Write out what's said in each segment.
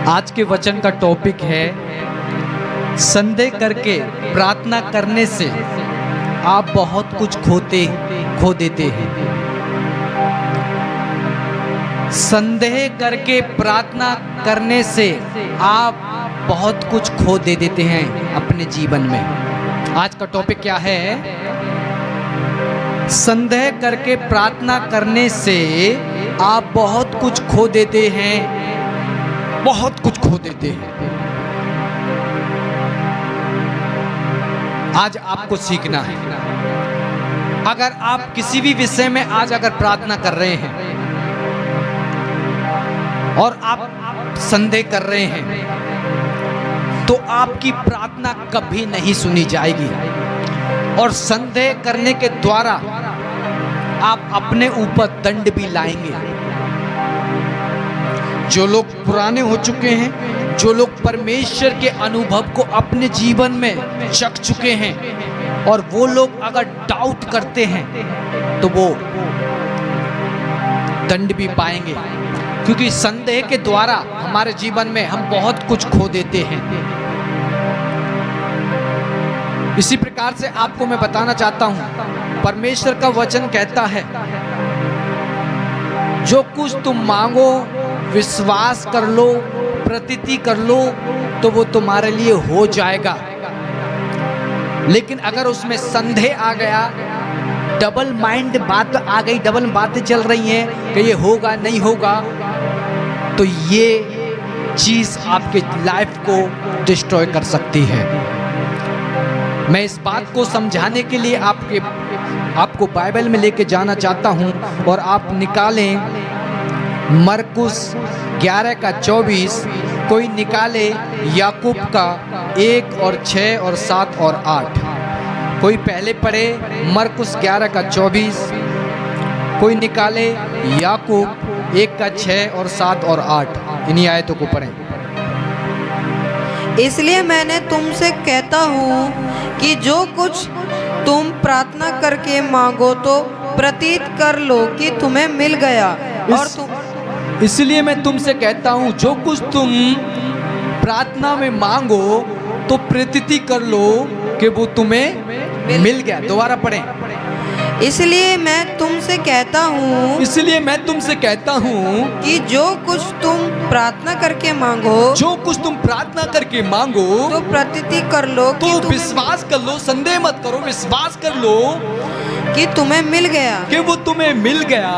आज के वचन का टॉपिक है संदेह करके प्रार्थना करने से आप बहुत कुछ खो देते हैं। संदेह करके प्रार्थना करने से आप बहुत कुछ खो देते हैं अपने जीवन में। आज का टॉपिक क्या है? संदेह करके प्रार्थना करने से आप बहुत कुछ खो देते हैं, बहुत कुछ खो देते हैं। आज आपको सीखना है। अगर आप किसी भी विषय में आज अगर प्रार्थना कर रहे हैं और आप संदेह कर रहे हैं तो आपकी प्रार्थना कभी नहीं सुनी जाएगी और संदेह करने के द्वारा आप अपने ऊपर दंड भी लाएंगे। जो लोग पुराने हो चुके हैं, जो लोग परमेश्वर के अनुभव को अपने जीवन में चख चुके हैं और वो लोग अगर डाउट करते हैं तो वो दंड भी पाएंगे, क्योंकि संदेह के द्वारा हमारे जीवन में हम बहुत कुछ खो देते हैं। इसी प्रकार से आपको मैं बताना चाहता हूं, परमेश्वर का वचन कहता है जो कुछ तुम मांगो विश्वास कर लो, प्रतीति कर लो तो वो तुम्हारे लिए हो जाएगा। लेकिन अगर उसमें संदेह आ गया, डबल माइंड बात आ गई, डबल बातें चल रही हैं कि ये होगा नहीं होगा, तो ये चीज आपके लाइफ को डिस्ट्रॉय कर सकती है। मैं इस बात को समझाने के लिए आपको बाइबल में लेके जाना चाहता हूं और आप निकालें मरकुस 11 का 24, कोई निकाले याकूब का 1 और 6 और 7 और 8। कोई पहले पढ़े मरकुस 11 का 24, कोई निकाले याकूब 1 का 6 और 7 और 8। इन्हीं आयतों को पढ़ें। इसलिए मैंने तुमसे कहता हूँ कि जो कुछ तुम प्रार्थना करके मांगो तो प्रतीत कर लो कि तुम्हें मिल गया। इसलिए मैं तुमसे कहता हूँ जो कुछ तुम प्रार्थना में मांगो तो प्रतीति कर लो कि वो तुम्हें मिल गया। दोबारा पढ़ें। इसलिए मैं तुमसे कहता हूँ कि जो कुछ तुम प्रार्थना करके मांगो तो प्रतीति कर लो, तो विश्वास कर लो, संदेह मत करो, विश्वास कर लो कि तुम्हें मिल गया, कि वो तुम्हें मिल गया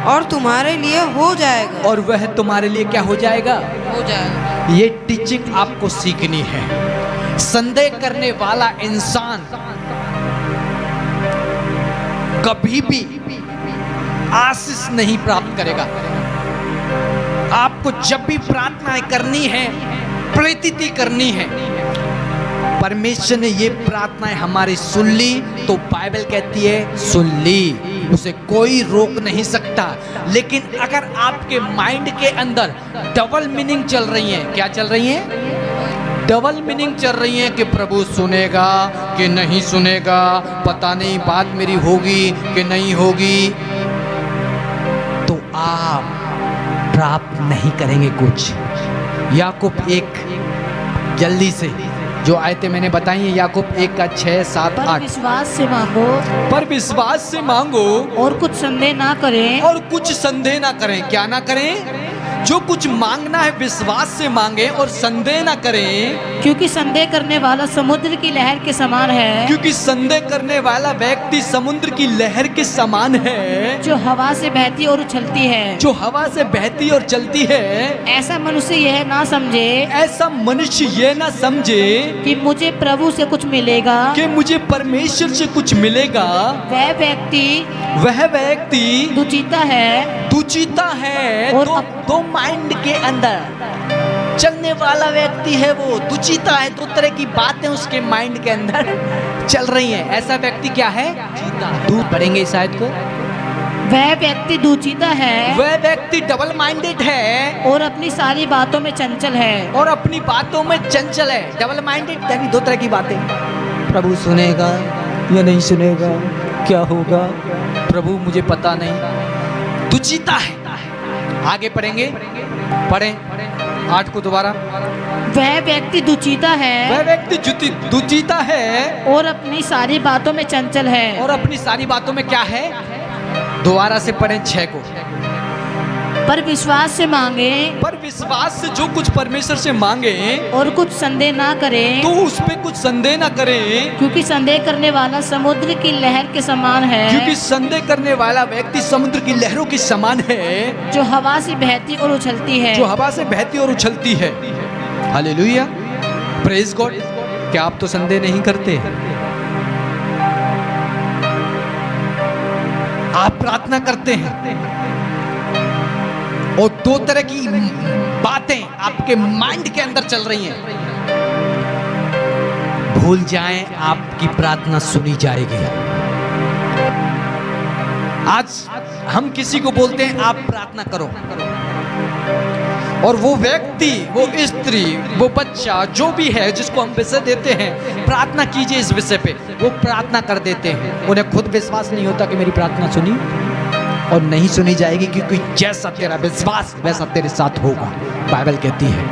और तुम्हारे लिए हो जाएगा, और वह तुम्हारे लिए क्या हो जाएगा? हो जाएगा। ये टीचिंग आपको सीखनी है। संदेह करने वाला इंसान कभी भी आशीष नहीं प्राप्त करेगा। आपको जब भी प्रार्थना करनी है, प्रतीति करनी है, परमेश्वर ने ये प्रार्थनाएं हमारी सुन ली तो बाइबल कहती है सुन ली, उसे कोई रोक नहीं सकता। लेकिन अगर आपके माइंड के अंदर डबल मीनिंग चल रही है, क्या चल रही है? डबल मीनिंग चल रही है कि प्रभु सुनेगा कि नहीं सुनेगा, पता नहीं बात मेरी होगी कि नहीं होगी, तो आप प्राप्त नहीं करेंगे कुछ। याकूब 1 जल्दी से जो आयतें मैंने बताई हैं, याकूब 1 का 6, 7, 8। पर विश्वास से मांगो और कुछ संदेह ना करें। क्या ना करें? जो कुछ मांगना है विश्वास से मांगे और संदेह ना करें, क्योंकि संदेह करने वाला समुद्र की लहर के समान है। क्योंकि संदेह करने वाला व्यक्ति समुद्र की लहर के समान है, जो हवा से बहती और उछलती है। ऐसा मनुष्य यह ना समझे कि मुझे प्रभु से कुछ मिलेगा, कि मुझे परमेश्वर से कुछ मिलेगा। वह व्यक्ति दुचिता है और दो माइंड के अंदर चलने वाला व्यक्ति है, वो दुचिता है। दो तरह की बातें उसके माइंड के अंदर चल रही हैं। ऐसा व्यक्ति क्या है? दूर पढ़ेंगे शायद को। वह व्यक्ति दुचिता है, वह व्यक्ति डबल माइंडेड है और अपनी सारी बातों में चंचल है। डबल माइंडेड यानी दो तरह की बातें। प्रभु सुनेगा या नहीं सुनेगा, क्या होगा प्रभु मुझे पता नहीं, दुचिता है। आगे पढ़ेंगे, पढ़ें। 8 को दोबारा। वह व्यक्ति दुचिता वह है व्यक्ति दुचिता है और अपनी सारी बातों में चंचल है। और अपनी सारी बातों में क्या है? दोबारा से पढ़ें 6 को। पर विश्वास से मांगे पर विश्वास से जो कुछ परमेश्वर से मांगे और कुछ संदेह ना करे, तो उस पे कुछ संदेह ना करें, क्योंकि संदेह करने वाला समुद्र की लहर के समान है, क्योंकि संदेह करने वाला व्यक्ति समुद्र की लहरों के समान है, जो हवा से बहती और उछलती है। जो हवा से बहती और उछलती है। Hallelujah, praise God. क्या आप तो संदेह नहीं करते? आप प्रार्थना करते हैं और 2 तरह की बातें आपके माइंड के अंदर चल रही हैं। भूल जाएं, आपकी प्रार्थना सुनी जाएगी। आज हम किसी को बोलते हैं आप प्रार्थना करो, और वो व्यक्ति, वो स्त्री, वो बच्चा, जो भी है जिसको हम विषय देते हैं प्रार्थना कीजिए इस विषय पे, वो प्रार्थना कर देते हैं। उन्हें खुद विश्वास नहीं होता कि मेरी प्रार्थना सुनी और नहीं सुनी जाएगी, क्योंकि जैसा तेरा विश्वास वैसा तेरे साथ होगा, बाइबल कहती है।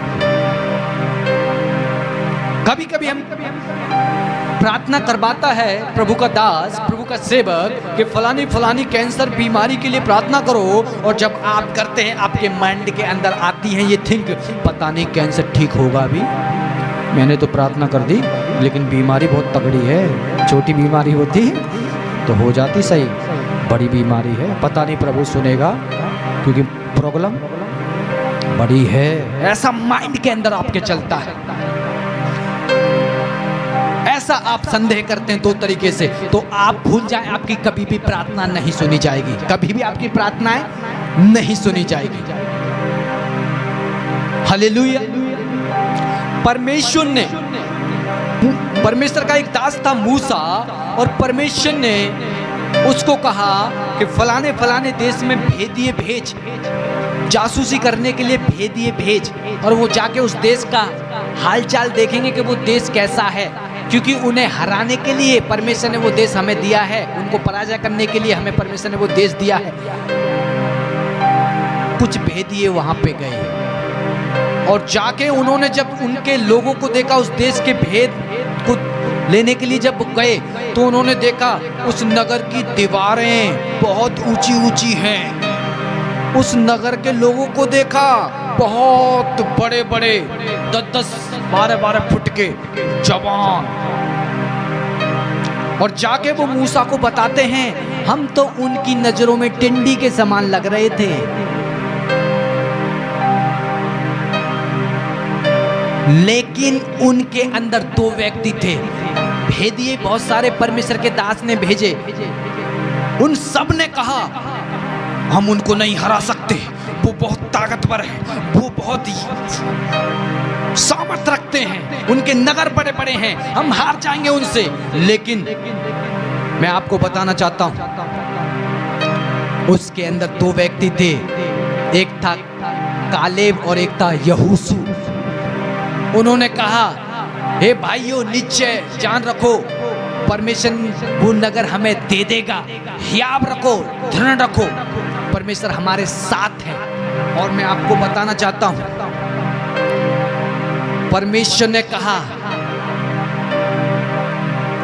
कभी कभी हम प्रार्थना करवाता है प्रभु का दास, प्रभु का सेवक कि फलानी फलानी कैंसर बीमारी के लिए प्रार्थना करो, और जब आप करते हैं आपके माइंड के अंदर आती है ये थिंक, पता नहीं कैंसर ठीक होगा अभी, मैंने तो प्रार्थना कर दी लेकिन बीमारी बहुत तगड़ी है, छोटी बीमारी होती तो हो जाती सही, बड़ी बीमारी है, पता नहीं प्रभु सुनेगा क्योंकि प्रॉब्लम बड़ी है। ऐसा माइंड के अंदर आपके चलता है, ऐसा आप संदेह करते हैं 2 तरीके से। तो आप भूल जाएं, आपकी कभी भी प्रार्थना नहीं सुनी जाएगी, कभी भी आपकी प्रार्थनाएं नहीं सुनी जाएगी। हालेलुया। परमेश्वर का एक दास था मूसा, और परमेश्वर ने उसको कहा कि फलाने फलाने देश में भेदिए भेज, जासूसी करने के लिए भेदिए भेज, और वो जाके उस देश का हालचाल देखेंगे कि वो देश कैसा है, क्योंकि उन्हें हराने के लिए परमेश्वर ने वो देश हमें दिया है, उनको पराजय करने के लिए हमें परमेश्वर ने वो देश दिया है। कुछ भेदिए वहां पे गए, और जाके उन्होंने जब उनके लोगों को देखा, उस देश के भेद को लेने के लिए जब गए, तो उन्होंने देखा उस नगर की दीवारें बहुत ऊंची ऊंची हैं। उस नगर के लोगों को देखा बहुत बड़े बड़े 10-10, 12-12 फुट के जवान, और जाके वो मूसा को बताते हैं हम तो उनकी नजरों में टिंडी के समान लग रहे थे, लेकिन उनके अंदर 2 व्यक्ति थे, भेदिए बहुत सारे परमेश्वर के दास ने भेजे, उन सब ने कहा हम उनको नहीं हरा सकते, वो बहुत ताकतवर है, वो बहुत ही सामर्थ रखते हैं, उनके नगर बड़े बड़े हैं, हम हार जाएंगे उनसे। लेकिन मैं आपको बताना चाहता हूं, उसके अंदर 2 व्यक्ति थे, एक था कालेब और एक था यहोशू। उन्होंने कहा हे भाइयों, निश्चय जान रखो परमेश्वर वो नगर हमें दे देगा, हियाब रखो, दृढ़ रखो, परमेश्वर हमारे साथ है। और मैं आपको बताना चाहता हूं, परमेश्वर ने कहा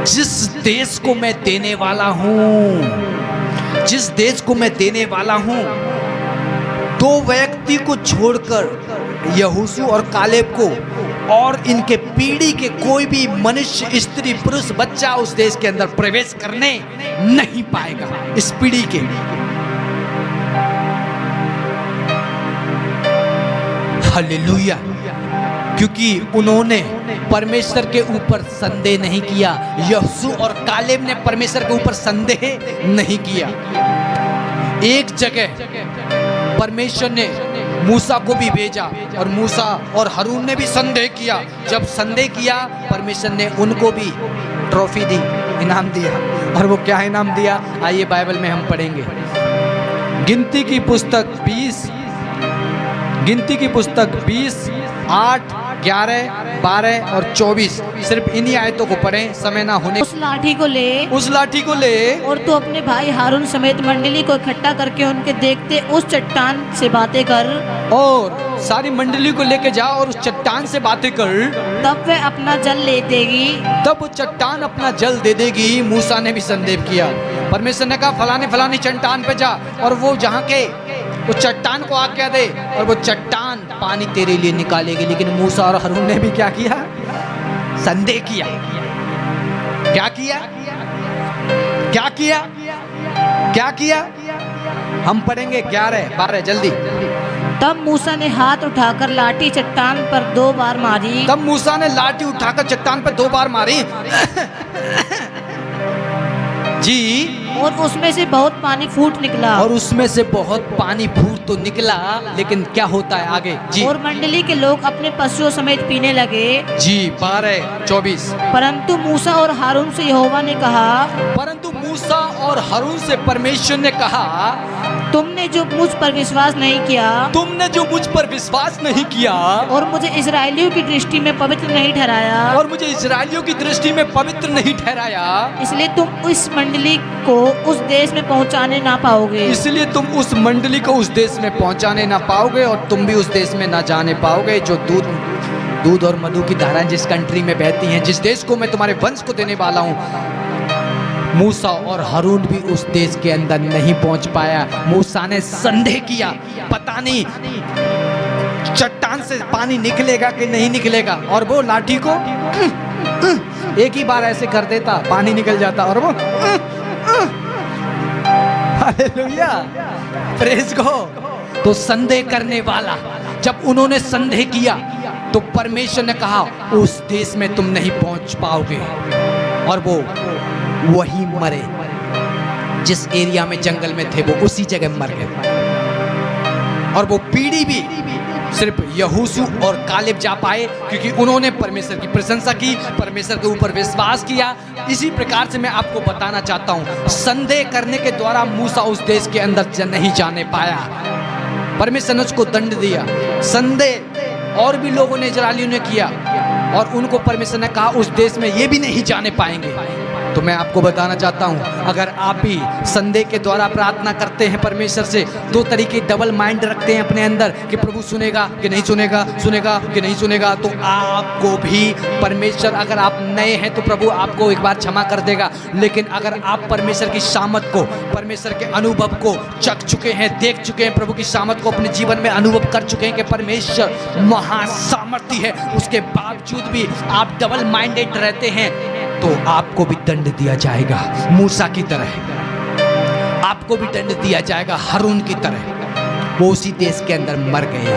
जिस देश को मैं देने वाला हूं, जिस देश को मैं देने वाला हूं, 2 व्यक्ति को छोड़कर यहोशू और कालेब को और इनके पीढ़ी के कोई भी मनुष्य, स्त्री, पुरुष, बच्चा उस देश के अंदर प्रवेश करने नहीं पाएगा, इस पीढ़ी के। हालेलुया। क्योंकि उन्होंने परमेश्वर के ऊपर संदेह नहीं किया, यहोशू और कालेब ने परमेश्वर के ऊपर संदेह नहीं किया। एक जगह परमेश्वर ने मूसा को भी भेजा, और मूसा और हारून ने भी संदेह किया। जब संदेह किया, परमेश्वर ने उनको भी ट्रॉफी दी, इनाम दिया। और वो क्या इनाम दिया, आइए बाइबल में हम पढ़ेंगे। गिनती की पुस्तक 20, 8, 11, 12 और 24 सिर्फ इन्हीं आयतों को पढ़ें, समय ना होने। उस लाठी को ले उस लाठी को ले और तू अपने भाई हारून समेत मंडली को इकट्ठा करके उनके देखते उस चट्टान से बातें कर। और सारी मंडली को लेके जा और उस चट्टान से बातें कर। तब वह अपना जल ले देगी। तब वो चट्टान अपना जल दे देगी। मूसा ने भी संदेह किया। परमेश्वर ने कहा फलाने फलानी चट्टान पे जा और वो जहाँ के उस चट्टान को आज्ञा दे और वो चट्टान पानी तेरे लिए निकालेगी। लेकिन मूसा और हारून ने भी क्या किया? संदेह किया। क्या किया? क्या किया? क्या किया? हम पढ़ेंगे 11, 12 जल्दी। तब मूसा ने हाथ उठाकर लाठी चट्टान पर 2 बार मारी। तब मूसा ने लाठी उठाकर चट्टान पर 2 बार मारी। जी। और उसमें से बहुत पानी फूट निकला। और उसमें से बहुत पानी फूट तो निकला, लेकिन क्या होता है आगे? जी। और मंडली के लोग अपने पशुओं समेत पीने लगे। जी 12, 24। परंतु मूसा और हारून से यहोवा ने कहा, परंतु मूसा और हारून से परमेश्वर ने कहा, तुमने जो मुझ पर विश्वास नहीं किया तुमने जो मुझ पर विश्वास नहीं किया और मुझे इजराइलियों की दृष्टि में पवित्र नहीं ठहराया, और मुझे इजराइलियों की दृष्टि में पवित्र नहीं ठहराया, इसलिए तुम इस मंडली को उस देश में पहुंचाने ना पाओगे। इसलिए तुम उस मंडली को उस देश में पहुंचाने ना पाओगे और तुम भी उस देश में ना जाने पाओगे जो दूध और मधु की धाराएं जिस कंट्री में बहती हैं, जिस देश को मैं तुम्हारे वंश को देने वाला हूँ। मूसा और हारून भी उस देश के अंदर नहीं पहुंच पाया। मूसा ने संदेह किया, पता नहीं चट्टान से पानी निकलेगा कि नहीं निकलेगा, और वो लाठी को एक ही बार ऐसे कर देता, पानी निकल जाता, और वो हालेलुया, प्रेज गॉड। तो संदेह करने वाला, जब उन्होंने संदेह किया तो परमेश्वर ने कहा उस देश में तुम नहीं पहुंच पाओगे, और वो वही मरे। जिस एरिया में जंगल में थे वो उसी जगह मर गए। और वो पीढ़ी भी सिर्फ यहोशू और कालेब जा पाए क्योंकि उन्होंने परमेश्वर की प्रशंसा की, परमेश्वर के ऊपर विश्वास किया। इसी प्रकार से मैं आपको बताना चाहता हूं, संदेह करने के द्वारा मूसा उस देश के अंदर नहीं जाने पाया। परमेश्वर ने उसको दंड दिया। संदेह और भी लोगों ने, इजरायलियों ने किया और उनको परमेश्वर ने कहा उस देश में ये भी नहीं जाने पाएंगे। तो मैं आपको बताना चाहता हूं, अगर आप भी संदेह के द्वारा प्रार्थना करते हैं परमेश्वर से, 2 तरीके डबल माइंड रखते हैं अपने अंदर कि प्रभु सुनेगा कि नहीं सुनेगा, सुनेगा कि नहीं सुनेगा, तो आपको भी परमेश्वर, अगर आप नए हैं तो प्रभु आपको एक बार क्षमा कर देगा। लेकिन अगर आप परमेश्वर की सामत को, परमेश्वर के अनुभव को चख चुके हैं, देख चुके हैं, प्रभु की सामत को अपने जीवन में अनुभव कर चुके हैं कि परमेश्वर महासामर्थी है, उसके बावजूद भी आप डबल माइंडेड रहते हैं, तो आपको भी दंड दिया जाएगा मूसा की तरह। आपको भी दंड दिया जाएगा हारून की तरह। वो उसी देश के अंदर मर गए,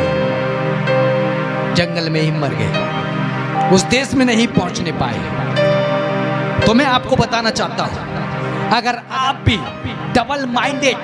जंगल में ही मर गए, उस देश में नहीं पहुंचने पाए। तो मैं आपको बताना चाहता हूं, अगर आप भी डबल माइंडेड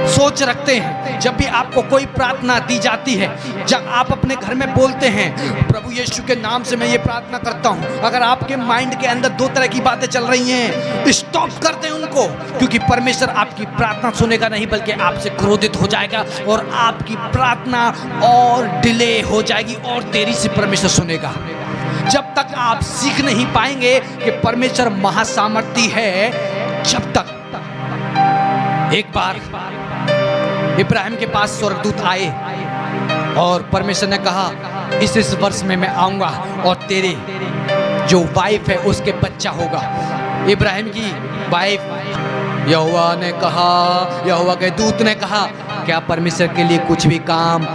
सोच रखते हैं, जब भी आपको कोई प्रार्थना दी जाती है, जब आप अपने घर में बोलते हैं प्रभु यीशु के नाम से मैं ये प्रार्थना करता हूं, अगर आपके माइंड के अंदर 2 तरह की बातें चल रही हैं, स्टॉप कर दें उनको, क्योंकि परमेश्वर आपकी प्रार्थना सुनेगा नहीं बल्कि आपसे क्रोधित हो जाएगा और आपकी प्रार्थना और डिले हो जाएगी और देरी से परमेश्वर सुनेगा। जब तक आप सीख नहीं पाएंगे कि परमेश्वर महासामर्थी है, जब तक। एक बार इब्राहिम के पास स्वर्गदूत आए और परमेश्वर ने कहा इस वर्ष में मैं आऊंगा और तेरे जो वाइफ है उसके बच्चा होगा। इब्राहिम की वाइफ, यहोवा ने कहा, यहोवा के दूत ने कहा, क्या परमेश्वर के लिए कुछ भी काम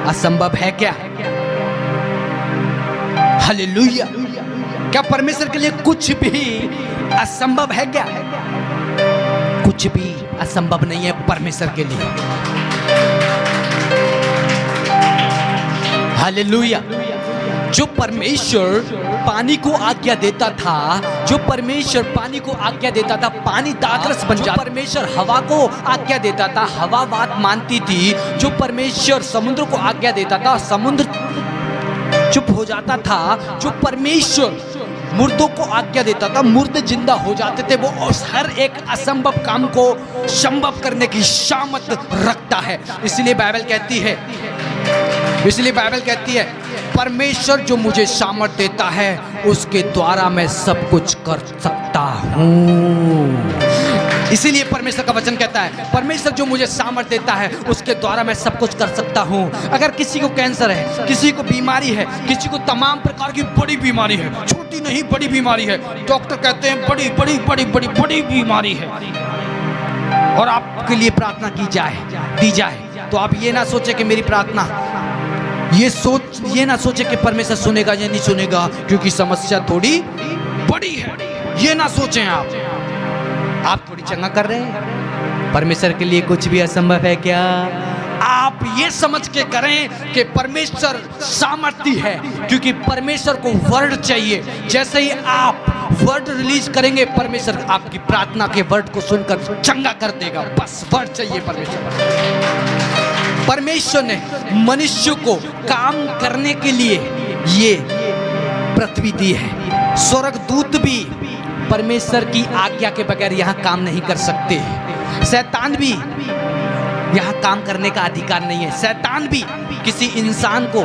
असंभव है क्या? हालेलुया। क्या परमेश्वर के लिए कुछ भी असंभव है क्या? कुछ भी असंभव नहीं है परमेश्वर के लिए। हालेलुया। जो परमेश्वर पानी को आज्ञा देता था, जो परमेश्वर पानी को आज्ञा देता था, पानी दाखरस बन जाता। परमेश्वर हवा को आज्ञा देता था, हवा बात मानती थी। जो परमेश्वर समुद्र को आज्ञा देता था, समुद्र चुप हो जाता था। जो परमेश्वर मुर्दों को आज्ञा देता था, मुर्दे जिंदा हो जाते थे। वो हर एक असंभव काम को संभव करने की सामर्थ रखता है। इसलिए बाइबल कहती है परमेश्वर जो मुझे सामर्थ देता है उसके द्वारा मैं सब कुछ कर सकता हूँ। इसीलिए परमेश्वर का वचन कहता है परमेश्वर जो मुझे सामर्थ देता है उसके द्वारा मैं सब कुछ कर सकता हूँ। अगर किसी को कैंसर है, किसी को बीमारी है, किसी को तमाम प्रकार की बड़ी बीमारी है, छोटी नहीं बड़ी बीमारी है, डॉक्टर कहते हैं बड़ी बड़ी बड़ी बड़ी बड़ी बीमारी है, और आपके लिए प्रार्थना की जाए, दी जाए, तो आप ये ना सोचे कि मेरी प्रार्थना, ये ना सोचे कि परमेश्वर सुनेगा या नहीं सुनेगा क्योंकि समस्या थोड़ी बड़ी है। ये ना सोचें आप थोड़ी चंगा कर रहे हैं। परमेश्वर के लिए कुछ भी असंभव है क्या? आप ये समझ के करें कि परमेश्वर सामर्थ्य है, क्योंकि परमेश्वर को वर्ड चाहिए। जैसे ही आप वर्ड रिलीज करेंगे परमेश्वर आपकी प्रार्थना के वर्ड को सुनकर चंगा कर देगा। बस वर्ड चाहिए परमेश्वर ने मनुष्य को काम करने के लिए ये पृथ्वी दी है। स्वर्गदूत भी परमेश्वर की आज्ञा के बगैर यहाँ काम नहीं कर सकते। शैतान भी यहाँ काम करने का अधिकार नहीं है। शैतान भी किसी इंसान को,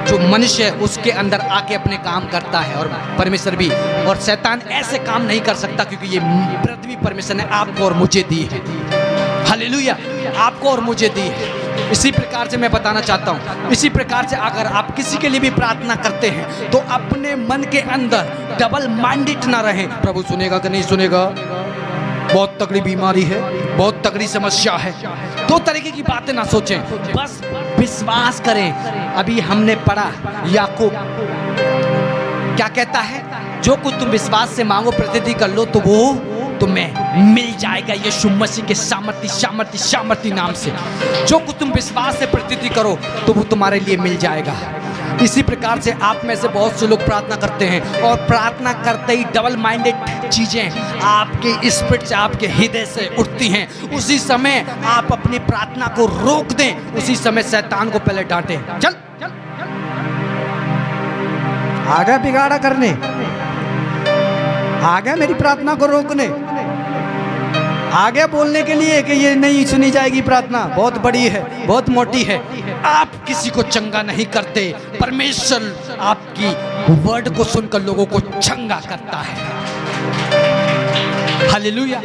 जो मनुष्य है, उसके अंदर आके अपने काम करता है, और परमेश्वर भी। और शैतान ऐसे काम नहीं कर सकता क्योंकि ये पृथ्वी परमेश्वर ने आपको और मुझे दी है। हालेलुया, आपको और मुझे दी है। इसी प्रकार से मैं बताना चाहता हूँ, इसी प्रकार से अगर आप किसी के लिए भी प्रार्थना करते हैं तो अपने मन के अंदर डबल माइंडेड ना रहें। प्रभु सुनेगा कि नहीं सुनेगा, बहुत तगड़ी बीमारी है, बहुत तगड़ी समस्या है, दो तरीके की बातें ना सोचें, बस विश्वास करें। अभी हमने पढ़ा याकूब क्या कहता है, जो कुछ तुम विश्वास से मांगो प्रतिति कर लो तो वो तुम्हें मिल जाएगा। यीशु मसीह के सामर्थ्य नाम से जो कुछ तुम विश्वास से प्रतिति करो तो वो तुम्हारे लिए मिल जाएगा। इसी प्रकार से आप में से बहुत से लोग प्रार्थना करते हैं, और प्रार्थना करते ही डबल माइंडेड चीजें आपके स्पिरिट से, आपके हृदय से उठती हैं। उसी समय आप अपनी प्रार्थना को रोक दें, उसी समय शैतान को पहले डांटें, चल आगे बिगाड़ा करने, आगे मेरी प्रार्थना को रोकने, आगे बोलने के लिए कि ये नहीं सुनी जाएगी, प्रार्थना बहुत बड़ी है, बहुत मोटी है। आप किसी को चंगा नहीं करते, परमेश्वर आपकी वर्ड को सुनकर लोगों को चंगा करता है। हालेलुया,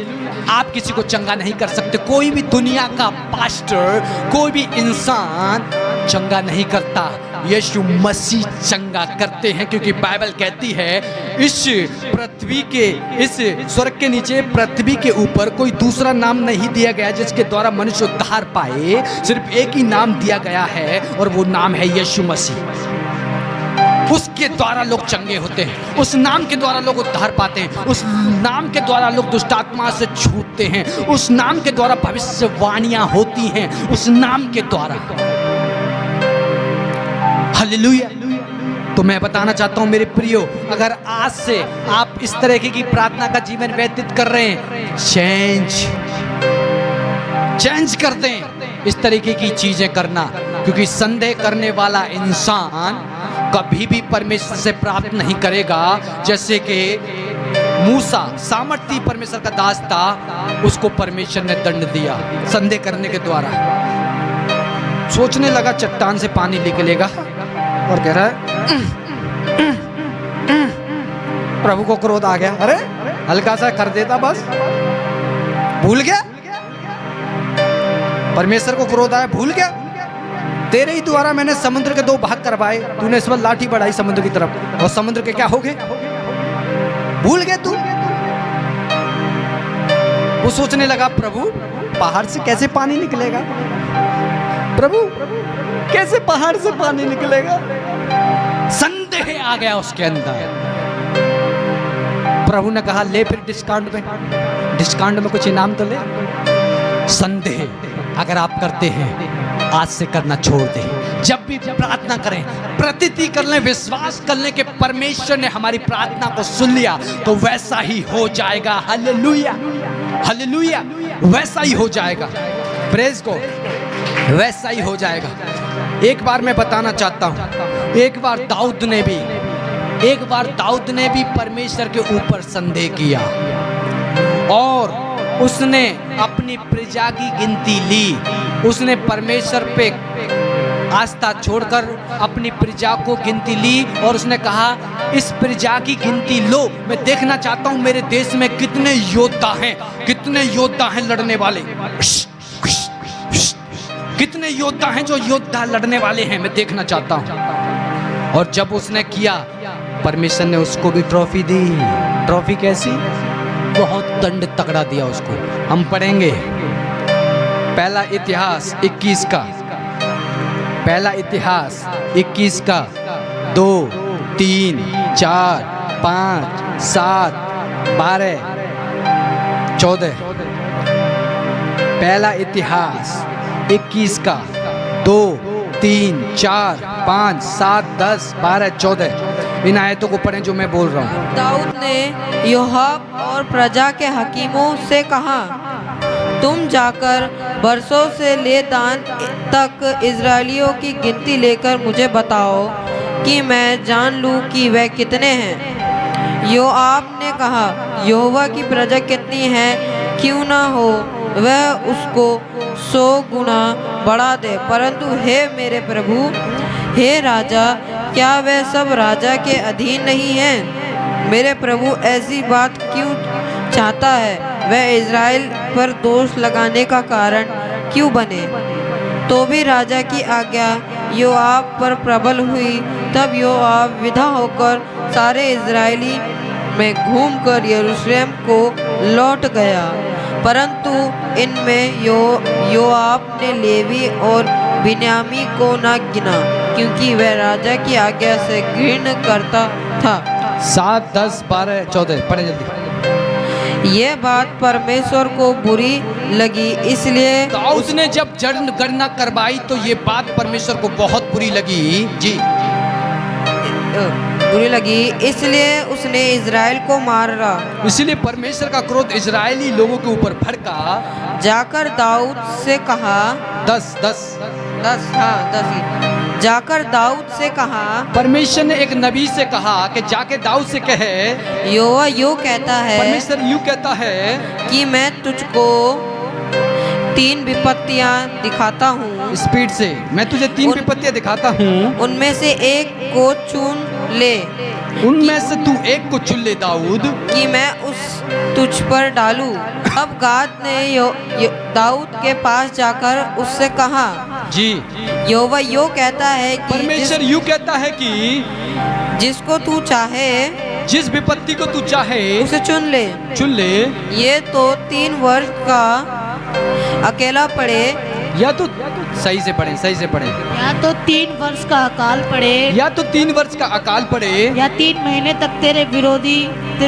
आप किसी को चंगा नहीं कर सकते। कोई भी दुनिया का पास्टर, कोई भी इंसान चंगा नहीं करता, यीशु मसीह चंगा करते हैं, क्योंकि बाइबल कहती है इस पृथ्वी के, इस स्वर्ग के नीचे पृथ्वी के ऊपर कोई दूसरा नाम नहीं दिया गया जिसके द्वारा मनुष्य उद्धार पाए। सिर्फ एक ही नाम दिया गया है और वो नाम है यीशु मसीह। उसके द्वारा लोग चंगे होते हैं, उस नाम के द्वारा लोग उद्धार पाते हैं, उस नाम के द्वारा लोग दुष्टात्मा से छूटते हैं, उस नाम के द्वारा भविष्यवाणियां होती हैं, उस नाम के द्वारा। हालेलुया। तो मैं बताना चाहता हूं मेरे प्रियो, अगर आज से आप इस तरह की प्रार्थना का जीवन व्यतीत कर रहे हैं, चेंज कर दें इस तरीके की चीजें करना, क्योंकि संदेह करने वाला इंसान कभी भी परमेश्वर से प्राप्त नहीं करेगा। जैसे कि मूसा सामर्थी परमेश्वर का दास था, उसको परमेश्वर ने दंड दिया संदेह करने के द्वारा। सोचने लगा चट्टान से पानी निकलेगा और कह रहा है प्रभु को क्रोध आ गया, अरे हल्का सा कर देता, बस भूल गया, परमेश्वर को क्रोध आया, भूल गया, तेरे ही द्वारा मैंने समुद्र के 2 भाग करवाए, तूने इस वक्त लाठी बढ़ाई समुद्र की तरफ, और समुद्र के क्या हो गए, भूल गए तू। वो सोचने लगा प्रभु पहाड़ से कैसे पानी निकलेगा, प्रभु कैसे पहाड़ से पानी निकलेगा, संदेह आ गया उसके अंदर। प्रभु ने कहा ले फिर डिस्काउंट में कुछ इनाम तो ले। संदेह अगर आप करते हैं आज से करना छोड़ दें। जब भी प्रार्थना करें प्रतिति कर लें, विश्वास कर लें कि परमेश्वर ने हमारी प्रार्थना को सुन लिया, तो वैसा ही हो जाएगा। हालेलुया, हालेलुया, वैसा ही हो जाएगा। प्रेज को, वैसा ही हो जाएगा। एक बार मैं बताना चाहता हूं, एक बार दाऊद ने भी परमेश्वर के ऊपर संदेह किया और उसने अपनी प्रजा की गिनती ली। उसने परमेश्वर पे आस्था छोड़कर अपनी प्रजा को गिनती ली और उसने कहा इस प्रजा की गिनती लो, मैं देखना चाहता हूं मेरे देश में कितने योद्धा हैं, कितने योद्धा हैं लड़ने वाले, कितने योद्धा हैं जो योद्धा लड़ने वाले हैं, मैं देखना चाहता हूं। और जब उसने किया, परमेश्वर ने उसको भी ट्रॉफी दी। ट्रॉफी कैसी? बहुत दंड तगड़ा दिया उसको। हम पढ़ेंगे पहला इतिहास 21 का, पहला इतिहास 21 का 2, 3, 4, 5, 7, 12, 14। पहला इतिहास 21 का 2, 3, 4, 5, 7, 10, 12, 14। इन आयतों को पढ़ें जो मैं बोल रहा हूँ। दाऊद ने योआब और प्रजा के हकीमों से कहा, तुम जाकर बरसों से ले दान तक इजरायलियों की गिनती लेकर मुझे बताओ कि मैं जान लूं कि वह कितने हैं। योआब ने कहा, यहोवा की प्रजा कितनी है, क्यों ना हो वह उसको 100 गुना बढ़ा दे। परंतु हे मेरे प्रभु, हे राजा, क्या वह सब राजा के अधीन नहीं है? मेरे प्रभु ऐसी बात क्यों चाहता है? वह इज़राइल पर दोष लगाने का कारण क्यों बने? तो भी राजा की आज्ञा योआब पर प्रबल हुई। तब योआब विदा होकर सारे इज़राइली में घूमकर यरूशलेम को लौट गया। परंतु इनमें योआब ने लेवी और बिन्यामी को न गिना, क्योंकि वह राजा की आज्ञा से घृणा करता था। 7, 10, 12, 14 पढ़े जल्दी। यह बात परमेश्वर को बुरी लगी, इसलिए दाऊद ने जब जनगणना करवाई तो ये बात परमेश्वर को बहुत बुरी लगी जी, इसलिए उसने इज़राइल को मारा। इसलिए परमेश्वर का क्रोध इजरायली लोगों के ऊपर भड़का। जाकर दाऊद से कहा, 10 जाकर दाऊद से कहा, परमेश्वर ने एक नबी से कहा कि जाके दाऊद से कहे, यहोवा यूं कहता है, परमेश्वर यूं कहता है कि मैं तुझको 3 विपत्तियां दिखाता हूँ। स्पीड से, मैं तुझे 3 विपत्तियां दिखाता हूँ, उनमें से एक को चुन ले, उनमें से तू एक को चुन ले दाऊद, कि मैं उस तुझ पर डालूं। अब गाद ने दाऊद के पास जाकर उससे कहा, जी यहोवा यूं कहता है कि परमेश्वर यूं कहता है कि जिसको तू चाहे, जिस विपत्ति को तू चाहे उसे चुन ले। ये तो 3 वर्ष का अकेला पड़े, या तो सही से पढ़े, या तो 3 वर्ष का अकाल पड़े, या तो 3 वर्ष का अकाल पड़े, या 3 महीने तक तेरे विरोधी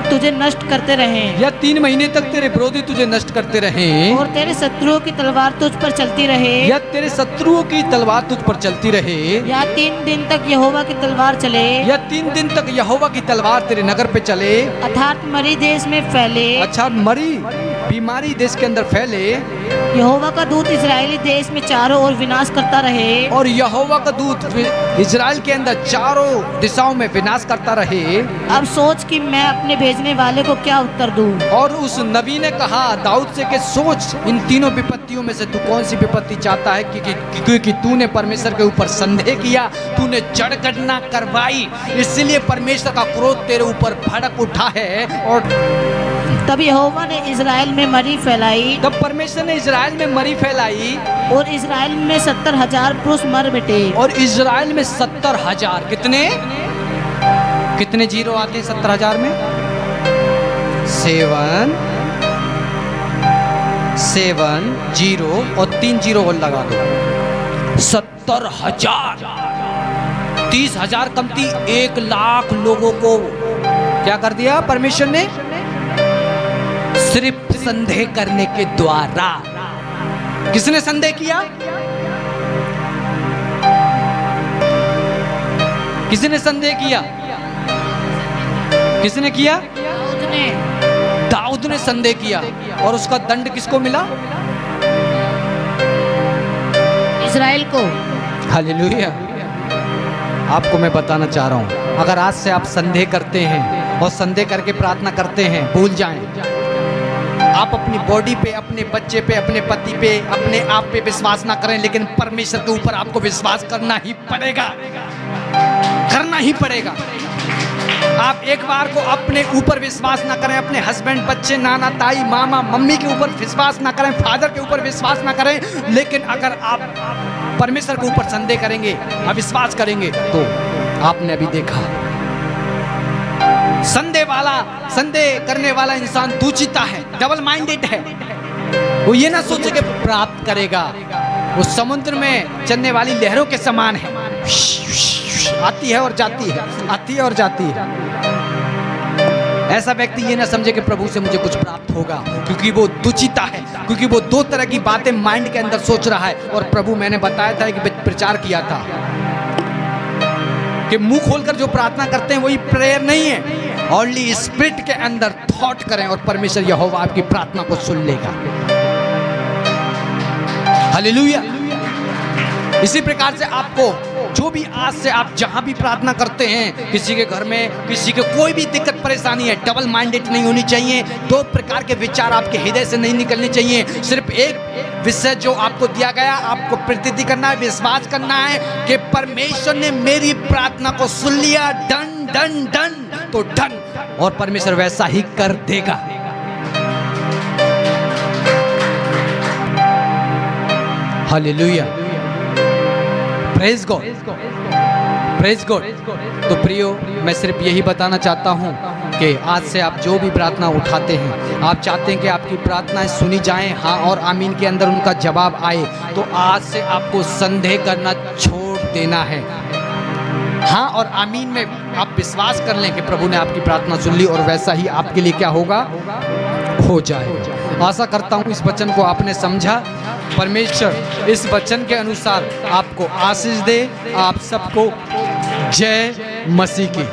तुझे नष्ट करते रहे, या 3 महीने तक तेरे विरोधी तुझे नष्ट करते रहे, और तेरे शत्रुओं की तलवार तुझ पर चलती रहे, या तेरे शत्रुओं की तलवार तुझ पर चलती रहे, या 3 दिन तक यहोवा की तलवार चले, या 3 दिन तक यहोवा की तलवार तेरे नगर पे चले, अर्थात मरी देश में फैले, अच्छा मरी बीमारी देश के अंदर फैले, यहोवा का दूत इजरायली देश में चारों ओर विनाश करता रहे, और यहोवा का दूत इजराइल के अंदर चारों दिशाओं में विनाश करता रहे। अब सोच कि मैं अपने भेजने वाले को क्या उत्तर दूं। और उस नबी ने कहा दाऊद से कि सोच इन तीनों विपत्तियों में से तू कौन सी विपत्ति चाहता है, क्योंकि तूने परमेश्वर के ऊपर संदेह किया, तूने जनगणना करवाई, इसलिए परमेश्वर का क्रोध तेरे ऊपर भड़क उठा है। और तब यहोवा ने इजराइल में मरी फैलाई, तब परमेश्वर ने इजराइल में मरी फैलाई, और इजराइल में 70,000 पुरुष मर मिटे, और इजराइल में 70,000 कितने जीरो आते हैं 70,000 में? 7 जीरो और 3 जीरो और लगा दो, 70,000। 30,000 कमती 1,00,000 लोगों को क्या कर दिया परमेश्वर ने? सिर्फ संदेह करने के द्वारा। किसने संदेह किया? किसने संदेह किया? किसने किया? दाऊद ने संदेह किया, और उसका दंड किसको मिला? इजराइल को। हालेलुया। आपको मैं बताना चाह रहा हूं, अगर आज से आप संदेह करते हैं और संदेह करके प्रार्थना करते हैं, भूल जाएं, आप अपनी बॉडी पे, अपने बच्चे पे, अपने पति पे, अपने आप पे विश्वास ना करें, लेकिन परमेश्वर के ऊपर आपको विश्वास करना ही पड़ेगा, करना ही पड़ेगा। आप एक बार को अपने ऊपर विश्वास ना करें, अपने हस्बैंड, बच्चे, नाना, ताई, मामा, मम्मी के ऊपर विश्वास ना करें, फादर के ऊपर विश्वास ना करें, लेकिन अगर आप परमेश्वर के ऊपर संदेह करेंगे, अविश्वास करेंगे, तो आपने अभी देखा संदेह करने वाला इंसान दूचिता है, डबल माइंडेड है। वो ये ना सोचे कि प्राप्त करेगा, वो समुद्र में चलने वाली लहरों के समान है, आती है और जाती है, आती है और जाती है। ऐसा व्यक्ति ये ना समझे कि प्रभु से मुझे कुछ प्राप्त होगा, क्योंकि वो दुचिता है, क्योंकि वो दो तरह की बातें माइंड के अंदर सोच रहा है। और प्रभु मैंने बताया था कि प्रचार किया था कि मुंह खोलकर जो प्रार्थना करते हैं वही प्रेयर नहीं है, ओनली स्पिरिट के अंदर थॉट करें और परमेश्वर यहोवा आपकी प्रार्थना को सुन लेगा। हालेलुया। इसी प्रकार से आपको जो भी आज से आप जहां भी प्रार्थना करते हैं, किसी के घर में, किसी के कोई भी दिक्कत परेशानी है, डबल माइंडेड नहीं होनी चाहिए। दो प्रकार के विचार आपके हृदय से नहीं निकलने चाहिए। सिर्फ एक विषय जो आपको दिया गया, आपको प्रतिति करना है, विश्वास करना है कि परमेश्वर ने मेरी प्रार्थना को सुन लिया, डन डन डन, तो डन, और परमेश्वर वैसा ही कर देगा। Hallelujah, praise God, praise God. तो प्रियो, मैं सिर्फ यही बताना चाहता हूँ कि आज से आप जो भी प्रार्थना उठाते हैं, आप चाहते हैं कि आपकी प्रार्थनाएं सुनी जाएं, हाँ और आमीन के अंदर उनका जवाब आए, तो आज से आपको संदेह करना छोड़ देना है। हाँ और आमीन में आप विश्वास कर लें कि प्रभु ने आपकी प्रार्थना सुन ली, और वैसा ही आपके लिए क्या होगा, हो जाएगा। आशा करता हूँ इस वचन को आपने समझा। परमेश्वर इस वचन के अनुसार आपको आशीष दे। आप सबको जय मसीह की।